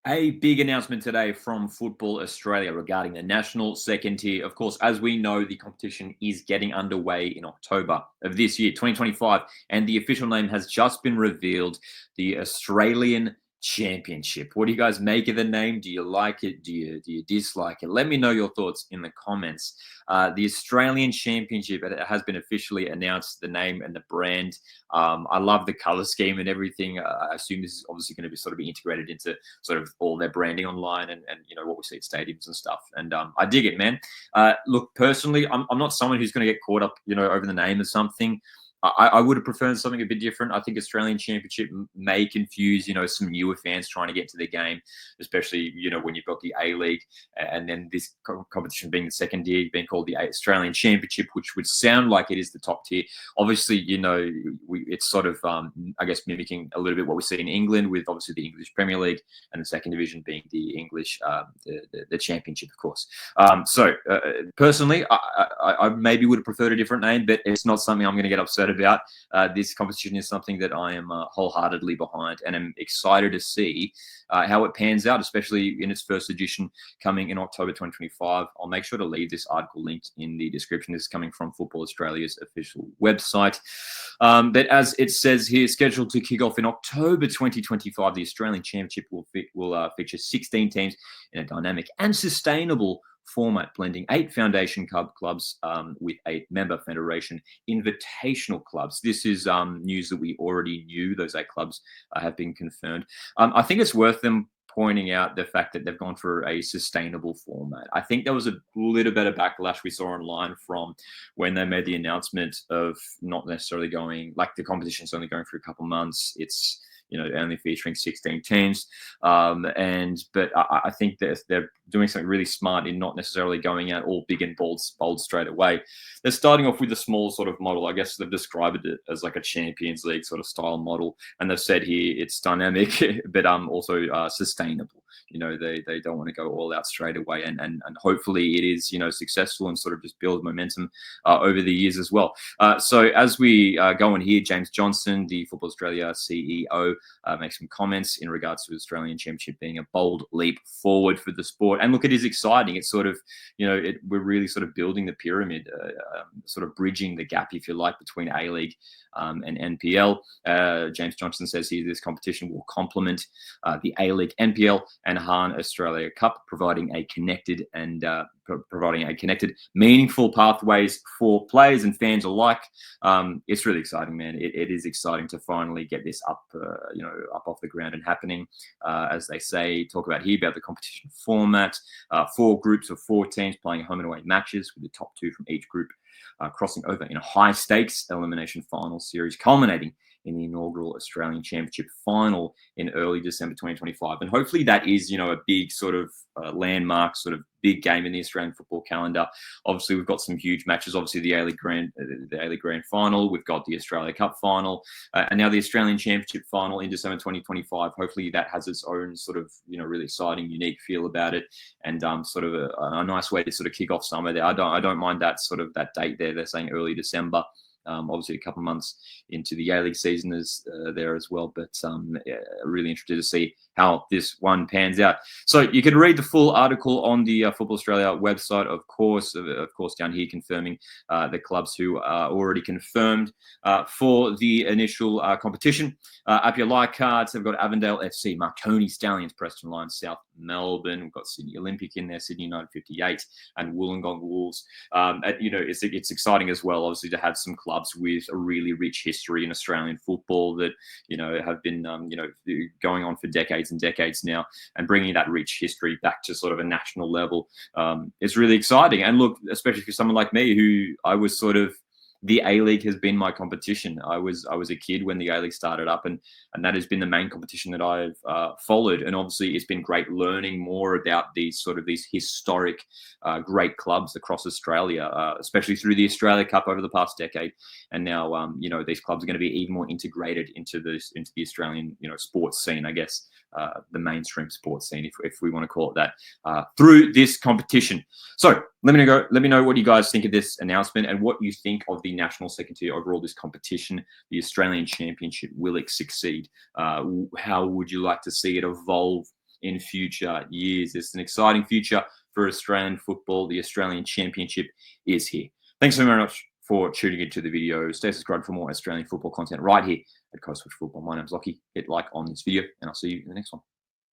A big announcement today from Football Australia regarding the national second tier. Of course, as we know, the competition is getting underway in October of this year, 2025, and the official name has just been revealed, the Australian Championship. What do you guys make of the name? Do you like it? Do you dislike it? Let me know your thoughts in the comments. The Australian Championship, it has been officially announced, the name and the brand. I love the color scheme and everything. I assume this is obviously going to be sort of be integrated into sort of all their branding online and what we see at stadiums and stuff. And I dig it, man. Look, personally, I'm not someone who's going to get caught up over the name of something. I would have preferred something a bit different. I think Australian Championship may confuse, some newer fans trying to get to the game, especially, when you've got the A-League and then this competition being the second tier, being called the Australian Championship, which would sound like it is the top tier. Obviously, it's sort of, I guess, mimicking a little bit what we see in England with obviously the English Premier League and the second division being the English, the Championship, of course. Personally, I maybe would have preferred a different name, but it's not something I'm going to get upset about. This competition is something that I am wholeheartedly behind, and I'm excited to see how it pans out, especially in its first edition coming in October 2025. I'll make sure to leave this article linked in the description. This is coming from Football Australia's official website. But as it says here, scheduled to kick off in October 2025, the Australian Championship will feature 16 teams in a dynamic and sustainable format, blending 8 foundation clubs with 8 member federation invitational clubs. This is news that we already knew. Those 8 clubs have been confirmed. I think it's worth them pointing out the fact that they've gone for a sustainable format. I think there was a little bit of backlash we saw online from when they made the announcement of not necessarily going, like the competition's only going for a couple months. It's only featuring 16 teams. But I think that they're doing something really smart in not necessarily going out all big and bold straight away. They're starting off with a small sort of model. I guess they've described it as like a Champions League sort of style model. And they've said here it's dynamic, but also sustainable. They don't want to go all out straight away. And hopefully it is, successful and sort of just build momentum over the years as well. So as we go on here, James Johnson, the Football Australia CEO, make some comments in regards to the Australian Championship being a bold leap forward for the sport. And look, it is exciting. It's sort of, we're really sort of building the pyramid, sort of bridging the gap, if you like, between A-League and NPL. James Johnson says here this competition will complement the A-League, NPL, and Hahn Australia Cup, providing a connected, meaningful pathways for players and fans alike. It's really exciting, man. It is exciting to finally get this up off the ground and happening. As they say, talk about here about the competition format, 4 groups of 4 teams playing home and away matches with the top 2 from each group crossing over in a high-stakes elimination final series, culminating in the inaugural Australian Championship final in early December 2025. And hopefully that is, a big sort of landmark, sort of big game in the Australian football calendar. Obviously, we've got some huge matches. Obviously, the A-League Grand Final. We've got the Australia Cup Final. And now the Australian Championship Final in December 2025. Hopefully that has its own sort of, really exciting, unique feel about it. And sort of a nice way to sort of kick off summer there. I don't mind that sort of that date there. They're saying early December. Obviously, a couple of months into the A-League season is there as well. But really interested to see how this one pans out. So you can read the full article on the Football Australia website, of course, down here confirming the clubs who are already confirmed for the initial competition. Up your like cards, they've got Avondale FC, Marconi Stallions, Preston Lions, South Melbourne. We've got Sydney Olympic in there, Sydney United 58, and Wollongong Wolves. It's exciting as well, obviously, to have some clubs with a really rich history in Australian football that have been going on for decades and decades now, and bringing that rich history back to sort of a national level is really exciting. And look, especially for someone like me, who I was sort of, the A-League has been my competition. I was a kid when the A-League started up, and that has been the main competition that I've followed. And obviously, it's been great learning more about these historic, great clubs across Australia, especially through the Australia Cup over the past decade. And now, these clubs are going to be even more integrated into the Australian, sports scene, I guess, the mainstream sports scene, if we want to call it that, through this competition. So let me know what you guys think of this announcement and what you think of the national second tier overall. This competition, the Australian Championship, will it succeed? How would you like to see it evolve in future years. It's an exciting future for Australian football. The Australian Championship is here. Thanks so very much for tuning into the video. Stay subscribed for more Australian football content right here at Coast Watch Football. My name's Lockie. Hit like on this video, and I'll see you in the next one.